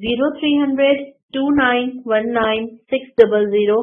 0300 2919 600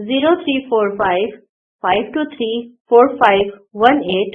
0345 523 4518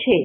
6।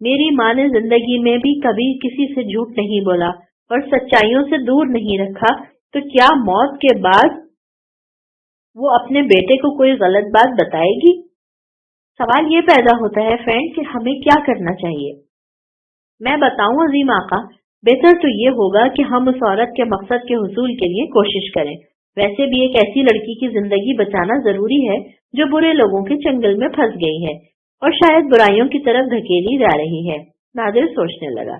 میری ماں نے زندگی میں بھی کبھی کسی سے جھوٹ نہیں بولا اور سچائیوں سے دور نہیں رکھا، تو کیا موت کے بعد وہ اپنے بیٹے کو کوئی غلط بات بتائے گی؟ سوال یہ پیدا ہوتا ہے فرینڈ کہ ہمیں کیا کرنا چاہیے۔ میں بتاؤں عظیم آقا، بہتر تو یہ ہوگا کہ ہم اس عورت کے مقصد کے حصول کے لیے کوشش کریں۔ ویسے بھی ایک ایسی لڑکی کی زندگی بچانا ضروری ہے جو برے لوگوں کے چنگل میں پھنس گئی ہے اور شاید برائیوں کی طرف دھکیلی جا رہی ہے۔ نادر سوچنے لگا۔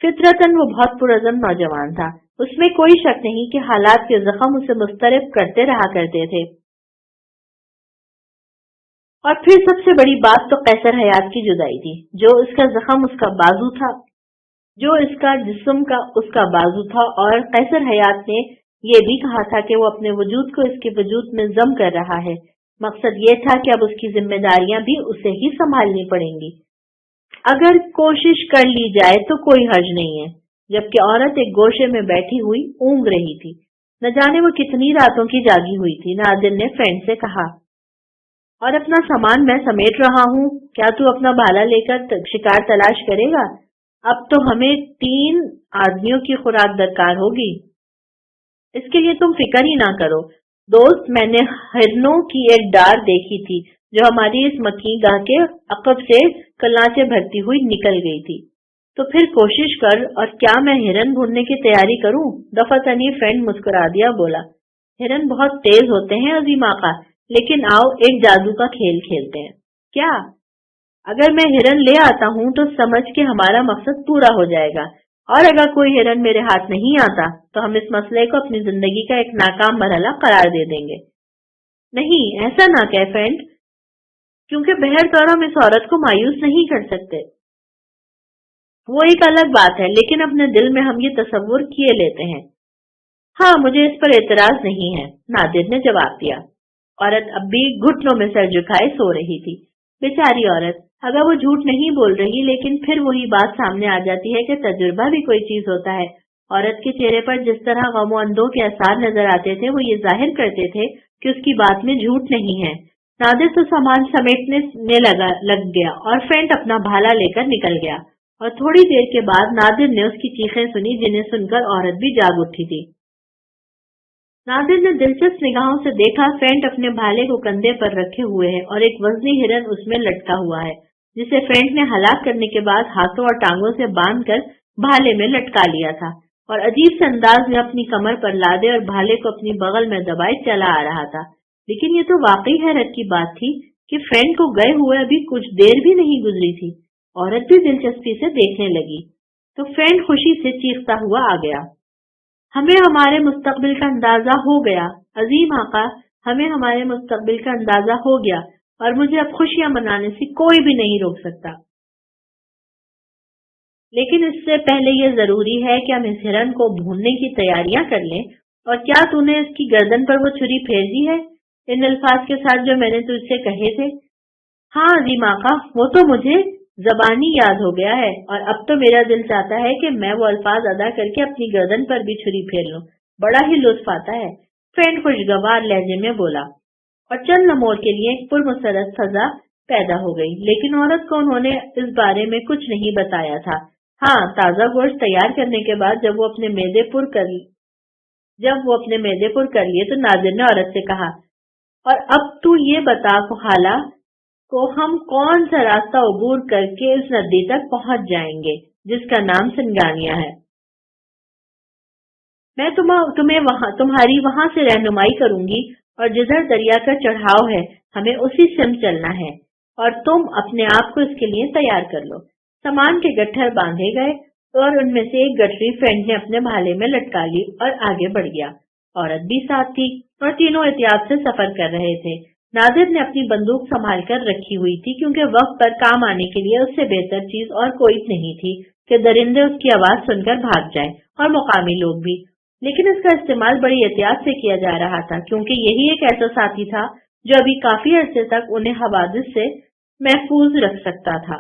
فطرتاً وہ بہت پرعزم نوجوان تھا، اس میں کوئی شک نہیں کہ حالات کے زخم اسے مضطرب کرتے رہا کرتے تھے۔ اور پھر سب سے بڑی بات تو قیصر حیات کی جدائی تھی، جو اس کا زخم اس کا بازو تھا، جو اس کا جسم کا اس کا بازو تھا، اور قیصر حیات نے یہ بھی کہا تھا کہ وہ اپنے وجود کو اس کے وجود میں ضم کر رہا ہے۔ مقصد یہ تھا کہ اب اس کی ذمہ داریاں بھی اسے ہی سنبھالنی پڑیں گی۔ اگر کوشش کر لی جائے تو کوئی حرج نہیں ہے۔ جبکہ عورت ایک گوشے میں بیٹھی ہوئی اونگ رہی تھی، نہ جانے وہ کتنی راتوں کی جاگی ہوئی تھی۔ نادر نے فرینڈ سے کہا، اور اپنا سامان میں سمیٹ رہا ہوں، کیا تو اپنا بھالا لے کر شکار تلاش کرے گا؟ اب تو ہمیں 3 آدمیوں کی خوراک درکار ہوگی۔ اس کے لیے تم فکر ہی نہ کرو دوست، میں نے ہرنوں کی ایک ڈار دیکھی تھی جو ہماری اس مکھی گاہ کے عقب سے کلاچے بھرتی ہوئی نکل گئی تھی۔ تو پھر کوشش کر، اور کیا میں ہرن ڈھونڈنے کی تیاری کروں؟ دفتنی فرینڈ مسکرا دیا، بولا، ہرن بہت تیز ہوتے ہیں عظیم آقا، لیکن آؤ ایک جادو کا کھیل کھیلتے ہیں۔ کیا؟ اگر میں ہرن لے آتا ہوں تو سمجھ کے ہمارا مقصد پورا ہو جائے گا، اور اگر کوئی ہرن میرے ہاتھ نہیں آتا تو ہم اس مسئلے کو اپنی زندگی کا ایک ناکام مرحلہ قرار دے دیں گے۔ نہیں، ایسا نہ کہہ فرینڈ، کیونکہ بہر طور ہم اس عورت کو مایوس نہیں کر سکتے۔ وہ ایک الگ بات ہے، لیکن اپنے دل میں ہم یہ تصور کیے لیتے ہیں۔ ہاں، مجھے اس پر اعتراض نہیں ہے، نادر نے جواب دیا۔ عورت اب بھی گھٹنوں میں سر جھکائے سو رہی تھی۔ بیچاری عورت، اگر وہ جھوٹ نہیں بول رہی، لیکن پھر وہی بات سامنے آ جاتی ہے کہ تجربہ بھی کوئی چیز ہوتا ہے۔ عورت کے چہرے پر جس طرح غم و اندوہ کے آثار نظر آتے تھے، وہ یہ ظاہر کرتے تھے کہ اس کی بات میں جھوٹ نہیں ہے۔ نادر تو سامان سمیٹنے لگ گیا اور فرینڈ اپنا بھالا لے کر نکل گیا، اور تھوڑی دیر کے بعد نادر نے اس کی چیخیں سنی، جنہیں سن کر عورت بھی جاگ اٹھی تھی۔ نادر نے دلچسپ نگاہوں سے دیکھا، فرینڈ اپنے بھالے کو کندھے پر رکھے ہوئے ہے اور ایک وزنی ہرن اس میں لٹکا ہوا ہے، جسے فرینڈ نے ہلاک کرنے کے بعد ہاتھوں اور ٹانگوں سے باندھ کر بھالے میں لٹکا لیا تھا، اور عجیب سے انداز میں اپنی کمر پر لادے اور بھالے کو اپنی بغل میں دبائے چلا آ رہا تھا۔ لیکن یہ تو واقعی حیرت کی بات تھی کہ فرینڈ کو گئے ہوئے ابھی کچھ دیر بھی نہیں گزری تھی۔ عورت بھی دلچسپی سے دیکھنے لگی تو فرینڈ خوشی سے چیختا ہوا آ گیا، ہمیں ہمارے مستقبل کا اندازہ ہو گیا عظیم آقا، ہمیں ہمارے مستقبل کا اندازہ ہو گیا، اور مجھے اب خوشیاں منانے سے کوئی بھی نہیں روک سکتا۔ لیکن اس سے پہلے یہ ضروری ہے کہ ہم اس ہرن کو بھوننے کی تیاریاں کر لیں۔ اور کیا تو نے اس کی گردن پر وہ چھری پھیر دی ہے ان الفاظ کے ساتھ جو میں نے تجھ سے کہے تھے؟ ہاں عظیم آقا، وہ تو مجھے زبانی یاد ہو گیا ہے، اور اب تو میرا دل چاہتا ہے کہ میں وہ الفاظ ادا کر کے اپنی گردن پر بھی چھری پھیر لوں، بڑا ہی لطف آتا ہے، فرینڈ خوشگوار لہجے میں بولا۔ اور چند لمحوں کے لیے ایک پرمسرت فضا پیدا ہو گئی، لیکن عورت کو انہوں نے اس بارے میں کچھ نہیں بتایا تھا۔ ہاں، تازہ گوشت تیار کرنے کے بعد جب وہ اپنے معدے پر کر لیے تو ناظر نے عورت سے کہا، اور اب تو یہ بتا خالہ کو ہم کون سا راستہ عبور کر کے اس ندی تک پہنچ جائیں گے جس کا نام سنگانیہ ہے؟ میں تمہاری وہاں سے رہنمائی کروں گی، اور جدھر دریا کا چڑھاؤ ہے ہمیں اسی سمت چلنا ہے، اور تم اپنے آپ کو اس کے لیے تیار کر لو۔ سامان کے گٹھر باندھے گئے اور ان میں سے ایک گٹری فرینڈ نے اپنے بھالے میں لٹکا لی اور آگے بڑھ گیا۔ عورت بھی ساتھ تھی اور تینوں احتیاط سے سفر کر رہے تھے۔ نادر نے اپنی بندوق سنبھال کر رکھی ہوئی تھی، کیونکہ وقت پر کام آنے کے لیے اس سے بہتر چیز اور کوئی نہیں تھی کہ درندے اس کی آواز سن کر بھاگ جائیں، اور مقامی لوگ بھی۔ لیکن اس کا استعمال بڑی احتیاط سے کیا جا رہا تھا، کیونکہ یہی ایک ایسا ساتھی تھا جو ابھی کافی عرصے تک انہیں حوادث سے محفوظ رکھ سکتا تھا۔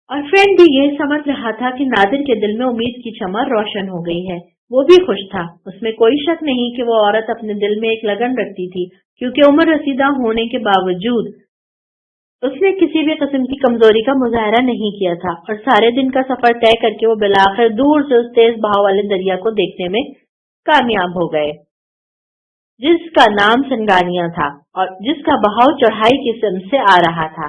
اور فرینڈ بھی یہ سمجھ رہا تھا کہ نادر کے دل میں امید کی شمع روشن ہو گئی ہے۔ وہ بھی خوش تھا، اس میں کوئی شک نہیں کہ وہ عورت اپنے دل میں ایک لگن رکھتی تھی، کیونکہ عمر رسیدہ ہونے کے باوجود اس نے کسی بھی قسم کی کمزوری کا مظاہرہ نہیں کیا تھا اور سارے دن کا سفر طے کر کے وہ بالآخر دور سے اس تیز بہاؤ والے دریا کو دیکھنے میں کامیاب ہو گئے، جس کا نام سنگانیہ تھا اور جس کا بہاؤ چڑھائی کی سمت سے آ رہا تھا۔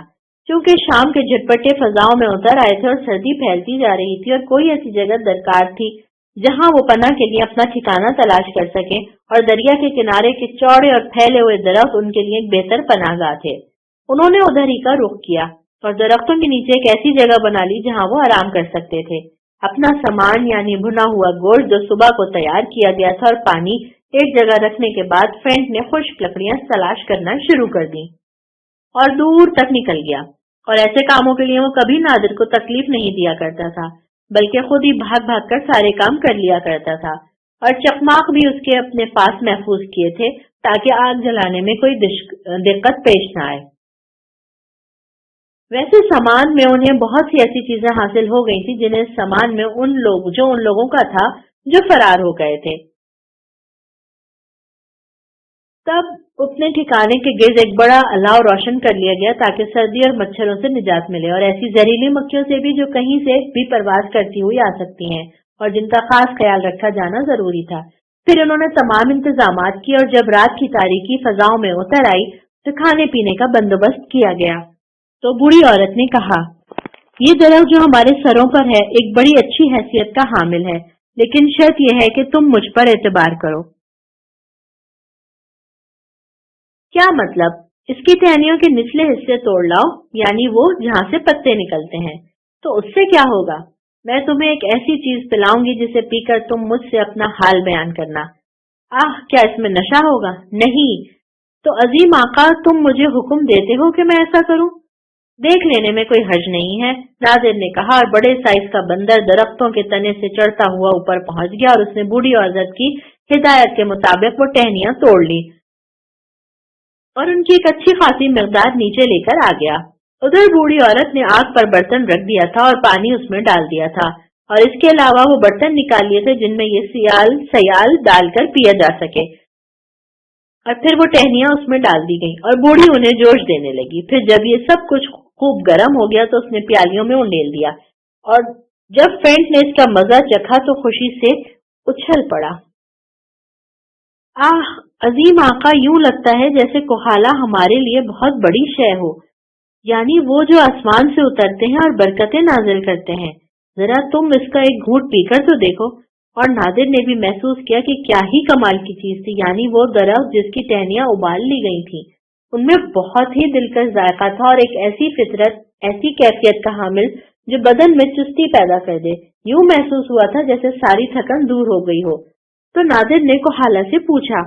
چونکہ شام کے جھٹپٹے فضاؤں میں اتر آئے تھے اور سردی پھیلتی جا رہی تھی اور کوئی ایسی جگہ درکار تھی جہاں وہ پناہ کے لیے اپنا ٹھکانہ تلاش کر سکے، اور دریا کے کنارے کے چوڑے اور پھیلے ہوئے درخت ان کے لیے ایک بہتر پناہ گاہ تھے۔ انہوں نے ادھر ہی کا رخ کیا اور درختوں کے نیچے ایک ایسی جگہ بنا لی جہاں وہ آرام کر سکتے تھے۔ اپنا سامان یعنی بھنا ہوا گوشت جو صبح کو تیار کیا گیا تھا اور پانی ایک جگہ رکھنے کے بعد فرینک نے خشک لکڑیاں تلاش کرنا شروع کر دی اور دور تک نکل گیا، اور ایسے کاموں کے لیے وہ کبھی نادر کو تکلیف نہیں دیا کرتا تھا، بلکہ خود ہی بھاگ بھاگ کر سارے کام کر لیا کرتا تھا، اور چکماق بھی اس کے اپنے پاس محفوظ کیے تھے تاکہ آگ جلانے میں کوئی دقت پیش نہ آئے۔ ویسے سامان میں انہیں بہت سی ایسی چیزیں حاصل ہو گئی تھی جنہیں سامان میں ان لوگوں کا تھا جو فرار ہو گئے تھے۔ تب اپنے ٹھکانے کے گرد ایک بڑا الاؤ روشن کر لیا گیا تاکہ سردی اور مچھروں سے نجات ملے، اور ایسی زہریلی مکھیوں سے بھی جو کہیں سے بھی پرواز کرتی ہوئی آ سکتی ہیں اور جن کا خاص خیال رکھا جانا ضروری تھا۔ پھر انہوں نے تمام انتظامات کیے اور جب رات کی تاریکی فضاؤں میں اتر آئی تو کھانے پینے کا بندوبست کیا گیا۔ تو بوڑھی عورت نے کہا، یہ درخت جو ہمارے سروں پر ہے ایک بڑی اچھی حیثیت کا حامل ہے، لیکن شرط یہ ہے کہ تم مجھ پر اعتبار کرو۔ کیا مطلب؟ اس کی ٹہنیوں کے نچلے حصے توڑ لاؤ، یعنی وہ جہاں سے پتے نکلتے ہیں، تو اس سے کیا ہوگا؟ میں تمہیں ایک ایسی چیز پلاؤں گی جسے پی کر تم مجھ سے اپنا حال بیان کرنا۔ کیا اس میں نشہ ہوگا؟ نہیں۔ تو عظیم آقا، تم مجھے حکم دیتے ہو کہ میں ایسا کروں؟ دیکھ لینے میں کوئی حرج نہیں ہے، نادر نے کہا، اور بڑے سائز کا بندر درختوں کے تنے سے چڑھتا ہوا اوپر پہنچ گیا اور اس نے بوڑھی عورت کی ہدایت کے مطابق وہ ٹہنیاں توڑ لی اور ان کی ایک اچھی خاصی مقدار نیچے لے کر آ گیا۔ ادھر بوڑھی عورت نے آگ پر برتن رکھ دیا تھا اور پانی اس میں ڈال دیا تھا، اور اس کے علاوہ وہ برتن نکال لیے تھے جن میں یہ سیال ڈال کر پیا جا سکے، اور پھر وہ ٹہنیاں اس میں ڈال دی گئیں اور بوڑھی انہیں جوش دینے لگی۔ پھر جب یہ سب کچھ خوب گرم ہو گیا تو اس نے پیالیوں میں انڈیل دیا، اور جب فرینک نے اس کا مزہ چکھا تو خوشی سے اچھل پڑا۔ عظیم آقا، یوں لگتا ہے جیسے کوہالہ ہمارے لیے بہت بڑی شے ہو، یعنی وہ جو آسمان سے اترتے ہیں اور برکتیں نازل کرتے ہیں۔ ذرا تم اس کا ایک گھونٹ پی کر تو دیکھو۔ اور نادر نے بھی محسوس کیا کہ کیا ہی کمال کی چیز تھی، یعنی وہ درخت جس کی ٹہنیاں ابال لی گئی تھیں ان میں بہت ہی دلکش ذائقہ تھا اور ایک ایسی فطرت، ایسی کیفیت کا حامل جو بدن میں چستی پیدا کر دے۔ یوں محسوس ہوا تھا جیسے ساری تھکن دور ہو گئی ہو۔ تو نادر نے کوہالہ سے پوچھا،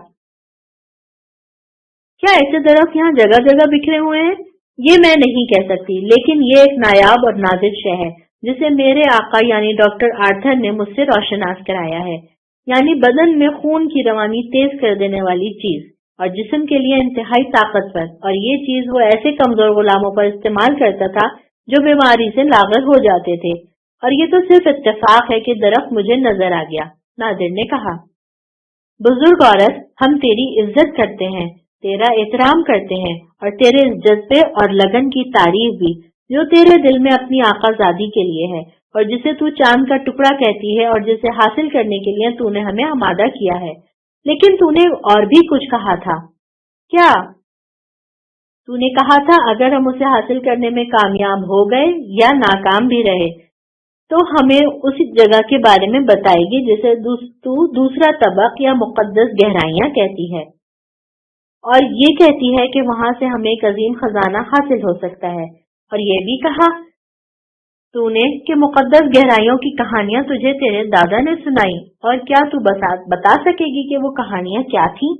کیا ایسے درخت یہاں جگہ جگہ بکھرے ہوئے ہیں؟ یہ میں نہیں کہہ سکتی، لیکن یہ ایک نایاب اور نادر شے ہے جسے میرے آقا یعنی ڈاکٹر آرتھر نے مجھ سے روشناس کرایا ہے، یعنی بدن میں خون کی روانی تیز کر دینے والی چیز اور جسم کے لیے انتہائی طاقتور، اور یہ چیز وہ ایسے کمزور غلاموں پر استعمال کرتا تھا جو بیماری سے لاغر ہو جاتے تھے، اور یہ تو صرف اتفاق ہے کہ درخت مجھے نظر آ گیا۔ نادر نے کہا، بزرگ عورت، ہم تیری عزت کرتے ہیں، تیرا احترام کرتے ہیں، اور تیرے جذبے اور لگن کی تعریف بھی جو تیرے دل میں اپنی آقا زادی کے لیے ہے، اور جسے تو چاند کا ٹکڑا کہتی ہے اور جسے حاصل کرنے کے لیے تو نے ہمیں آمادہ کیا ہے۔ لیکن تو نے اور بھی کچھ کہا تھا۔ کیا؟ تو نے کہا تھا اگر ہم اسے حاصل کرنے میں کامیاب ہو گئے یا ناکام بھی رہے تو ہمیں اس جگہ کے بارے میں بتائے گی جسے تو دوسرا طبق یا مقدس گہرائیاں کہتی ہے، اور یہ کہتی ہے کہ وہاں سے ہمیں ایک عظیم خزانہ حاصل ہو سکتا ہے۔ اور یہ بھی کہا تو نے کہ مقدس گہرائیوں کی کہانیاں تجھے تیرے دادا نے سنائی، اور کیا تو بتا سکے گی کہ وہ کہانیاں کیا تھیں؟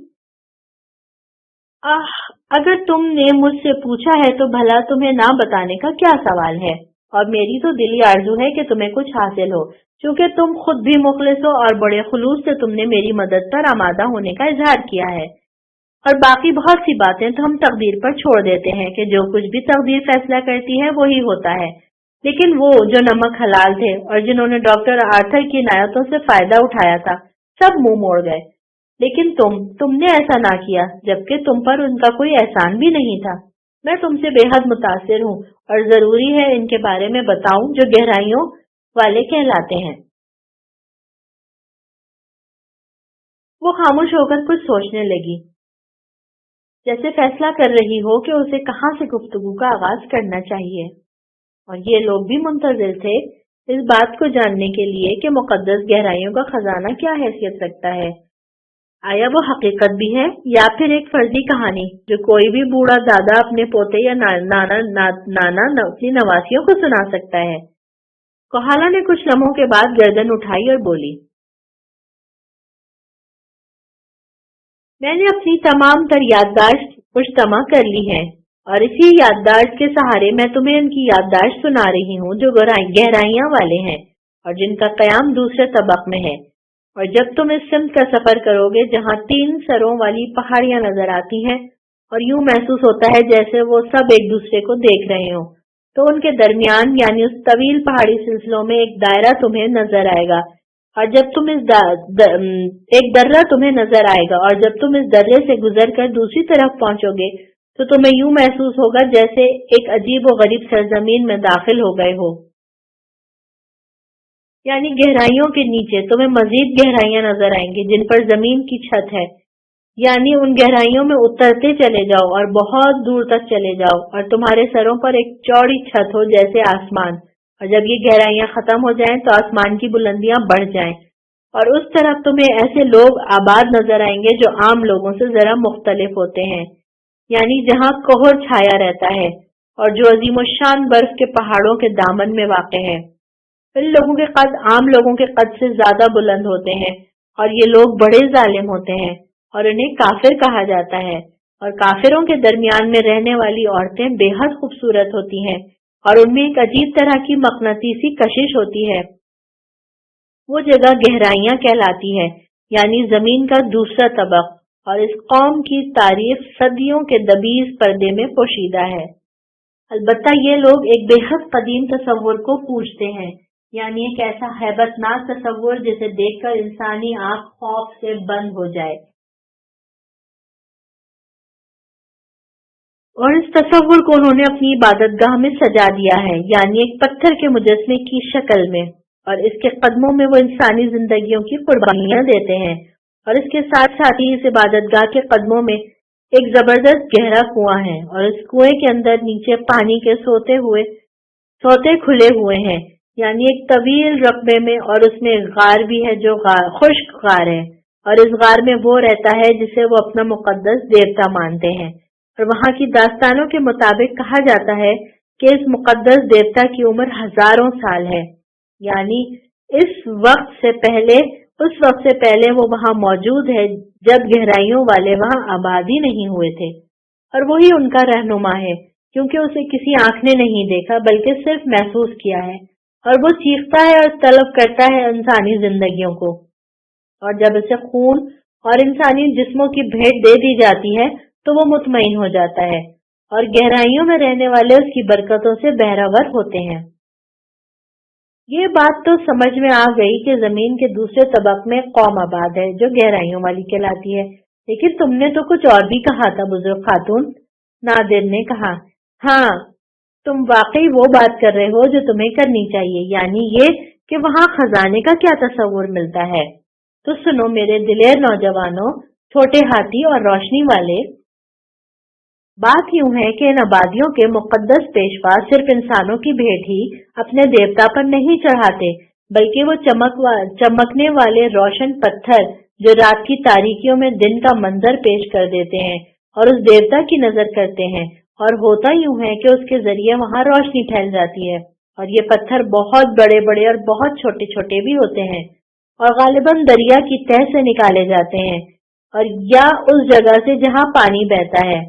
اگر تم نے مجھ سے پوچھا ہے تو بھلا تمہیں نہ بتانے کا کیا سوال ہے، اور میری تو دلی آرزو ہے کہ تمہیں کچھ حاصل ہو، چونکہ تم خود بھی مخلص ہو اور بڑے خلوص سے تم نے میری مدد پر آمادہ ہونے کا اظہار کیا ہے۔ اور باقی بہت سی باتیں تو ہم تقدیر پر چھوڑ دیتے ہیں کہ جو کچھ بھی تقدیر فیصلہ کرتی ہے وہی ہوتا ہے، لیکن وہ جو نمک حلال تھے اور جنہوں نے ڈاکٹر آرتھر کی عنایتوں سے فائدہ اٹھایا تھا سب منہ موڑ گئے، لیکن تم نے ایسا نہ کیا، جبکہ تم پر ان کا کوئی احسان بھی نہیں تھا۔ میں تم سے بے حد متاثر ہوں اور ضروری ہے ان کے بارے میں بتاؤں جو گہرائیوں والے کہلاتے ہیں۔ وہ خاموش ہو کر کچھ سوچنے لگی، جیسے فیصلہ کر رہی ہو کہ اسے کہاں سے گفتگو کا آغاز کرنا چاہیے، اور یہ لوگ بھی منتظر تھے اس بات کو جاننے کے لیے کہ مقدس گہرائیوں کا خزانہ کیا حیثیت رکھتا ہے۔ آیا وہ حقیقت بھی ہے یا پھر ایک فرضی کہانی جو کوئی بھی بوڑھا دادا اپنے پوتے یا نانا اپنی نواسیوں کو سنا سکتا ہے؟ کوہالا نے کچھ لمحوں کے بعد گردن اٹھائی اور بولی، میں نے اپنی تمام تر یادداشت مجتمع کر لی ہے اور اسی یادداشت کے سہارے میں تمہیں ان کی یادداشت سنا رہی ہوں جو گہرائیاں والے ہیں اور جن کا قیام دوسرے طبق میں ہے۔ اور جب تم اس سمت کا سفر کرو گے جہاں 3 سروں والی پہاڑیاں نظر آتی ہیں اور یوں محسوس ہوتا ہے جیسے وہ سب ایک دوسرے کو دیکھ رہے ہوں، تو ان کے درمیان یعنی اس طویل پہاڑی سلسلوں میں ایک دائرہ تمہیں نظر آئے گا، اور جب تم ایک درہ تمہیں نظر آئے گا، اور جب تم اس درے سے گزر کر دوسری طرف پہنچو گے تو تمہیں یوں محسوس ہوگا جیسے ایک عجیب و غریب سرزمین میں داخل ہو گئے ہو، یعنی گہرائیوں کے نیچے تمہیں مزید گہرائیاں نظر آئیں گی جن پر زمین کی چھت ہے، یعنی ان گہرائیوں میں اترتے چلے جاؤ اور بہت دور تک چلے جاؤ اور تمہارے سروں پر ایک چوڑی چھت ہو جیسے آسمان، اور جب یہ گہرائیاں ختم ہو جائیں تو آسمان کی بلندیاں بڑھ جائیں اور اس طرف تمہیں ایسے لوگ آباد نظر آئیں گے جو عام لوگوں سے ذرا مختلف ہوتے ہیں، یعنی جہاں کوہر چھایا رہتا ہے اور جو عظیم الشان برف کے پہاڑوں کے دامن میں واقع ہے۔ ان لوگوں کے قد عام لوگوں کے قد سے زیادہ بلند ہوتے ہیں اور یہ لوگ بڑے ظالم ہوتے ہیں اور انہیں کافر کہا جاتا ہے، اور کافروں کے درمیان میں رہنے والی عورتیں بے حد خوبصورت ہوتی ہیں اور ان میں ایک عجیب طرح کی مقناطیسی کشش ہوتی ہے۔ وہ جگہ گہرائیاں کہلاتی ہے، یعنی زمین کا دوسرا طبق، اور اس قوم کی تاریخ صدیوں کے دبیز پردے میں پوشیدہ ہے۔ البتہ یہ لوگ ایک بے حد قدیم تصور کو پوچھتے ہیں، یعنی ایک ایسا ہیبت ناک تصور جسے دیکھ کر انسانی آنکھ خوف سے بند ہو جائے، اور اس تصور کو انہوں نے اپنی عبادت گاہ میں سجا دیا ہے، یعنی ایک پتھر کے مجسمے کی شکل میں، اور اس کے قدموں میں وہ انسانی زندگیوں کی قربانیاں دیتے ہیں، اور اس کے ساتھ ساتھ ہی اس عبادت گاہ کے قدموں میں ایک زبردست گہرا کنواں ہے، اور اس کنویں کے اندر نیچے پانی کے سوتے کھلے ہوئے ہیں، یعنی ایک طویل رقبے میں، اور اس میں ایک غار بھی ہے جو خشک غار ہے، اور اس غار میں وہ رہتا ہے جسے وہ اپنا مقدس دیوتا مانتے ہیں، اور وہاں کی داستانوں کے مطابق کہا جاتا ہے کہ اس مقدس دیوتا کی عمر ہزاروں سال ہے، یعنی اس وقت سے پہلے وہ وہاں موجود ہے جب گہرائیوں والے وہاں آباد ہی نہیں ہوئے تھے، اور وہی ان کا رہنما ہے کیونکہ اسے کسی آنکھ نے نہیں دیکھا بلکہ صرف محسوس کیا ہے، اور وہ چیختا ہے اور طلب کرتا ہے انسانی زندگیوں کو، اور جب اسے خون اور انسانی جسموں کی بھیٹ دے دی جاتی ہے تو وہ مطمئن ہو جاتا ہے، اور گہرائیوں میں رہنے والے اس کی برکتوں سے بہرہور ہوتے ہیں۔ یہ بات تو سمجھ میں آ گئی کہ زمین کے دوسرے طبق میں قوم آباد ہے جو گہرائیوں والی کہلاتی ہے، لیکن تم نے تو کچھ اور بھی کہا تھا بزرگ خاتون، نادر نے کہا۔ ہاں، تم واقعی وہ بات کر رہے ہو جو تمہیں کرنی چاہیے، یعنی یہ کہ وہاں خزانے کا کیا تصور ملتا ہے۔ تو سنو میرے دلیر نوجوانوں، چھوٹے ہاتھی اور روشنی والے، بات یوں ہے کہ ان آبادیوں کے مقدس پیشوا صرف انسانوں کی بھیٹ ہی اپنے دیوتا پر نہیں چڑھاتے، بلکہ وہ چمکنے والے روشن پتھر جو رات کی تاریکیوں میں دن کا منظر پیش کر دیتے ہیں اور اس دیوتا کی نظر کرتے ہیں، اور ہوتا یوں ہے کہ اس کے ذریعے وہاں روشنی پھیل جاتی ہے، اور یہ پتھر بہت بڑے بڑے اور بہت چھوٹے چھوٹے بھی ہوتے ہیں، اور غالباً دریا کی تہہ سے نکالے جاتے ہیں، اور یا اس جگہ سے جہاں پانی بہتا ہے،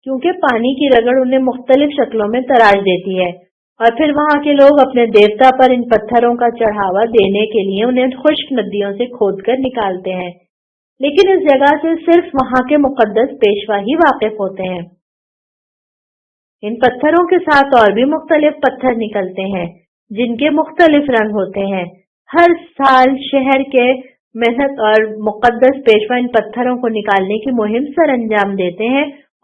کیونکہ پانی کی رگڑ انہیں مختلف شکلوں میں تراش دیتی ہے، اور پھر وہاں کے لوگ اپنے دیوتا پر ان پتھروں کا چڑھاوا دینے کے لیے انہیں خشک ندیوں سے کھود کر نکالتے ہیں، لیکن اس جگہ سے صرف وہاں کے مقدس پیشوا ہی واقف ہوتے ہیں۔ ان پتھروں کے ساتھ اور بھی مختلف پتھر نکلتے ہیں جن کے مختلف رنگ ہوتے ہیں۔ ہر سال شہر کے محنت اور مقدس پیشوا ان پتھروں کو نکالنے کی مہم سر انجام دیتے ہیں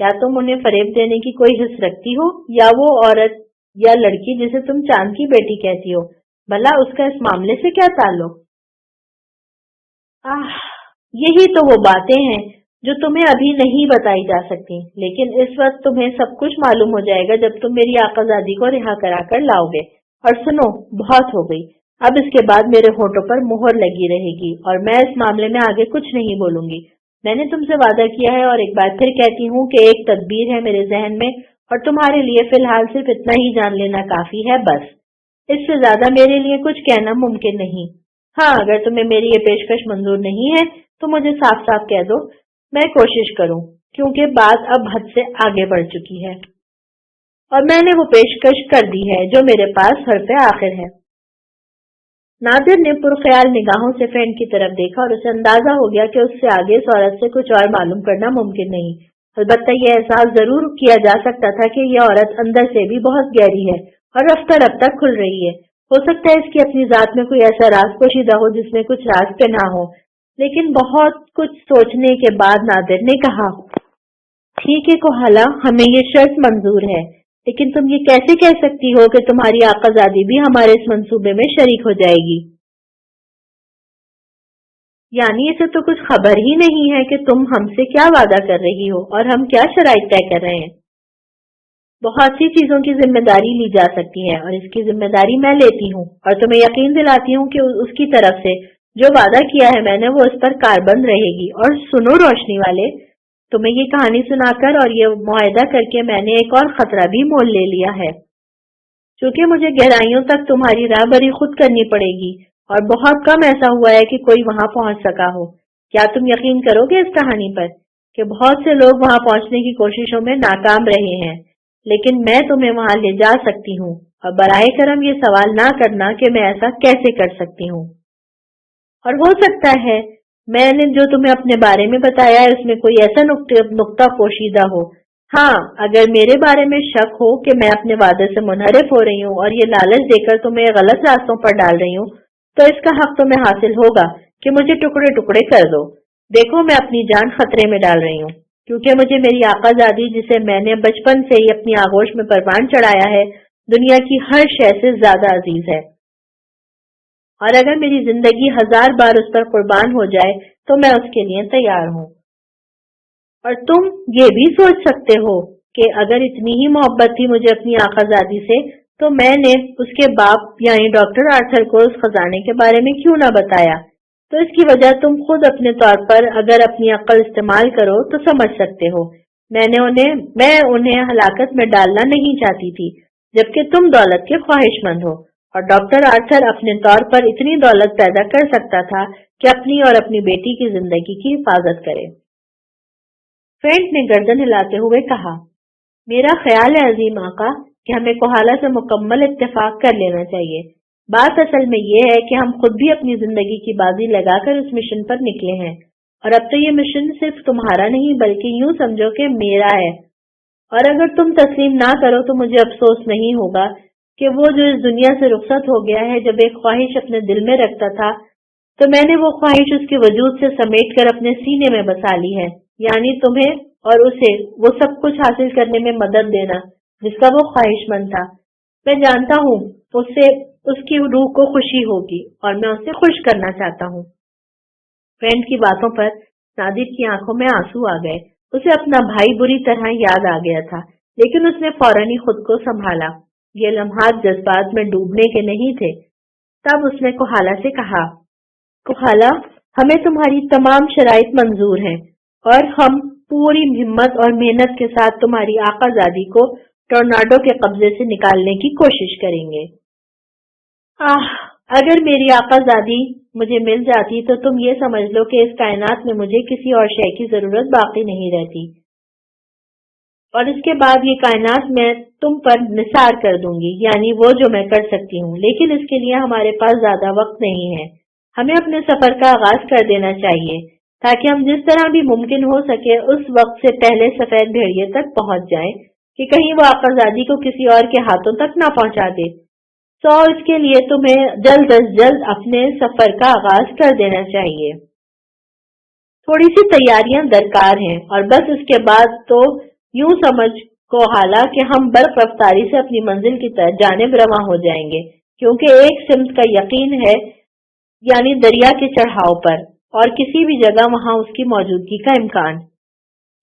کیا تم انہیں فریب دینے کی کوئی حس رکھتی ہو، یا وہ عورت یا لڑکی جسے تم چاند کی بیٹی کہتی ہو، بھلا اس کا اس معاملے سے کیا تعلق؟ یہی تو وہ باتیں ہیں جو تمہیں ابھی نہیں بتائی جا سکتی، لیکن اس وقت تمہیں سب کچھ معلوم ہو جائے گا جب تم میری آقازادی کو رہا کرا کر لاؤ گے۔ اور سنو، بہت ہو گئی، اب اس کے بعد میرے ہونٹوں پر مہر لگی رہے گی اور میں اس معاملے میں آگے کچھ نہیں بولوں گی۔ میں نے تم سے وعدہ کیا ہے اور ایک بار پھر کہتی ہوں کہ ایک تدبیر ہے میرے ذہن میں، اور تمہارے لیے فی الحال صرف اتنا ہی جان لینا کافی ہے، بس۔ اس سے زیادہ میرے لیے کچھ کہنا ممکن نہیں۔ ہاں، اگر تمہیں میری یہ پیشکش منظور نہیں ہے تو مجھے صاف صاف کہہ دو، میں کوشش کروں، کیونکہ بات اب حد سے آگے بڑھ چکی ہے اور میں نے وہ پیشکش کر دی ہے جو میرے پاس حرف آخر ہے۔ نادر نے پرخیال نگاہوں سے فرینڈ کی طرف دیکھا اور اسے اندازہ ہو گیا کہ اس سے آگے اس عورت سے کچھ اور معلوم کرنا ممکن نہیں۔ البتہ یہ احساس ضرور کیا جا سکتا تھا کہ یہ عورت اندر سے بھی بہت گہری ہے اور رفتہ رفتہ کھل رہی ہے۔ ہو سکتا ہے اس کی اپنی ذات میں کوئی ایسا راز پوشیدہ ہو جس میں کچھ راز پہ نہ ہو، لیکن بہت کچھ سوچنے کے بعد نادر نے کہا، ٹھیک ہے کوہالا، ہمیں یہ شرط منظور ہے، لیکن تم یہ کیسے کہہ سکتی ہو کہ تمہاری آقازادی بھی ہمارے اس منصوبے میں شریک ہو جائے گی؟ یعنی اسے تو کچھ خبر ہی نہیں ہے کہ تم ہم سے کیا وعدہ کر رہی ہو اور ہم کیا شرائط طے کر رہے ہیں۔ بہت سی چیزوں کی ذمہ داری لی جا سکتی ہے اور اس کی ذمہ داری میں لیتی ہوں، اور تمہیں یقین دلاتی ہوں کہ اس کی طرف سے جو وعدہ کیا ہے میں نے وہ اس پر کاربند رہے گی۔ اور سنو روشنی والے، تمہیں یہ کہانی سنا کر اور یہ معاہدہ کر کے میں نے ایک اور خطرہ بھی مول لے لیا ہے، چونکہ مجھے گہرائیوں تک تمہاری راہبری خود کرنی پڑے گی اور بہت کم ایسا ہوا ہے کہ کوئی وہاں پہنچ سکا ہو۔ کیا تم یقین کرو گے اس کہانی پر کہ بہت سے لوگ وہاں پہنچنے کی کوششوں میں ناکام رہے ہیں، لیکن میں تمہیں وہاں لے جا سکتی ہوں، اور براہ کرم یہ سوال نہ کرنا کہ میں ایسا کیسے کر سکتی ہوں۔ اور ہو سکتا ہے میں نے جو تمہیں اپنے بارے میں بتایا ہے اس میں کوئی ایسا نقطہ پوشیدہ ہو۔ ہاں، اگر میرے بارے میں شک ہو کہ میں اپنے وعدے سے منحرف ہو رہی ہوں اور یہ لالچ دے کر تمہیں غلط راستوں پر ڈال رہی ہوں، تو اس کا حق تمہیں حاصل ہوگا کہ مجھے ٹکڑے ٹکڑے کر دو۔ دیکھو، میں اپنی جان خطرے میں ڈال رہی ہوں، کیونکہ مجھے میری آقازادی، جسے میں نے بچپن سے ہی اپنی آغوش میں پروان چڑھایا ہے، دنیا کی ہر شے سے زیادہ عزیز ہے، اور اگر میری زندگی 1000 بار اس پر قربان ہو جائے تو میں اس کے لیے تیار ہوں۔ اور تم یہ بھی سوچ سکتے ہو کہ اگر اتنی ہی محبت تھی مجھے اپنی آقازادی سے تو میں نے اس کے باپ یعنی ڈاکٹر آرتھر کو اس خزانے کے بارے میں کیوں نہ بتایا؟ تو اس کی وجہ تم خود اپنے طور پر اگر اپنی عقل استعمال کرو تو سمجھ سکتے ہو۔ میں انہیں ہلاکت میں ڈالنا نہیں چاہتی تھی، جبکہ تم دولت کے خواہش مند ہو، اور ڈاکٹر آرتھر اپنے طور پر اتنی دولت پیدا کر سکتا تھا کہ اپنی اور اپنی بیٹی کی زندگی کی حفاظت کرے۔ فرینک نے گردن ہلاتے ہوئے کہا، میرا خیال ہے عظیم آقا کہ ہمیں کوہالا سے مکمل اتفاق کر لینا چاہیے۔ بات اصل میں یہ ہے کہ ہم خود بھی اپنی زندگی کی بازی لگا کر اس مشن پر نکلے ہیں، اور اب تو یہ مشن صرف تمہارا نہیں بلکہ یوں سمجھو کہ میرا ہے، اور اگر تم تسلیم نہ کرو تو مجھے افسوس نہیں ہوگا کہ وہ جو اس دنیا سے رخصت ہو گیا ہے۔ جب ایک خواہش اپنے دل میں رکھتا تھا تو میں نے وہ خواہش اس کے وجود سے سمیٹ کر اپنے سینے میں بسا لی ہے، یعنی تمہیں اور اسے وہ سب کچھ حاصل کرنے میں مدد دینا جس کا وہ خواہش مند تھا۔ میں جانتا ہوں اس کی روح کو خوشی ہوگی اور میں اسے خوش کرنا چاہتا ہوں۔ فرینڈ کی باتوں پر نادر کی آنکھوں میں آنسو آ گئے۔ اسے اپنا بھائی بری طرح یاد آ گیا تھا، لیکن اس نے فوراً ہی خود کو سنبھالا۔ یہ لمحات جذبات میں ڈوبنے کے نہیں تھے۔ تب اس نے کوہالا سے کہا، کوہالا، ہمیں تمہاری تمام شرائط منظور ہیں اور ہم پوری ہمت اور محنت کے ساتھ تمہاری آقازادی کو ٹورناڈو کے قبضے سے نکالنے کی کوشش کریں گے۔ اگر میری آقازادی مجھے مل جاتی تو تم یہ سمجھ لو کہ اس کائنات میں مجھے کسی اور شے کی ضرورت باقی نہیں رہتی، اور اس کے بعد یہ کائنات میں تم پر نثار کر دوں گی، یعنی وہ جو میں کر سکتی ہوں۔ لیکن اس کے لیے ہمارے پاس زیادہ وقت نہیں ہے۔ ہمیں اپنے سفر کا آغاز کر دینا چاہیے تاکہ ہم جس طرح بھی ممکن ہو سکے اس وقت سے پہلے سفید بھیڑیے تک پہنچ جائیں کہ کہیں وہ آقازادی کو کسی اور کے ہاتھوں تک نہ پہنچا دے۔ تو اس کے لیے تمہیں جلد از جلد اپنے سفر کا آغاز کر دینا چاہیے۔ تھوڑی سی تیاریاں درکار ہیں اور بس اس کے بعد تو یوں سمجھ کو حالا کہ ہم برق رفتاری سے اپنی منزل کی جانب رواں ہو جائیں گے، کیونکہ ایک سمت کا یقین ہے، یعنی دریا کے چڑھاؤ پر، اور کسی بھی جگہ وہاں اس کی موجودگی کا امکان۔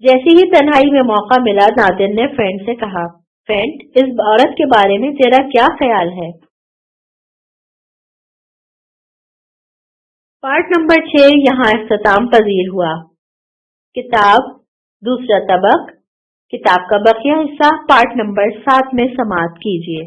جیسے ہی تنہائی میں موقع ملا، نادر نے فرینڈ سے کہا، فرینڈ، اس عورت کے بارے میں تیرا کیا خیال ہے؟ پارٹ نمبر 6 یہاں اختتام پذیر ہوا۔ کتاب دوسرا طبق، کتاب کا بقیہ حصہ پارٹ نمبر 7 میں سماعت کیجیے۔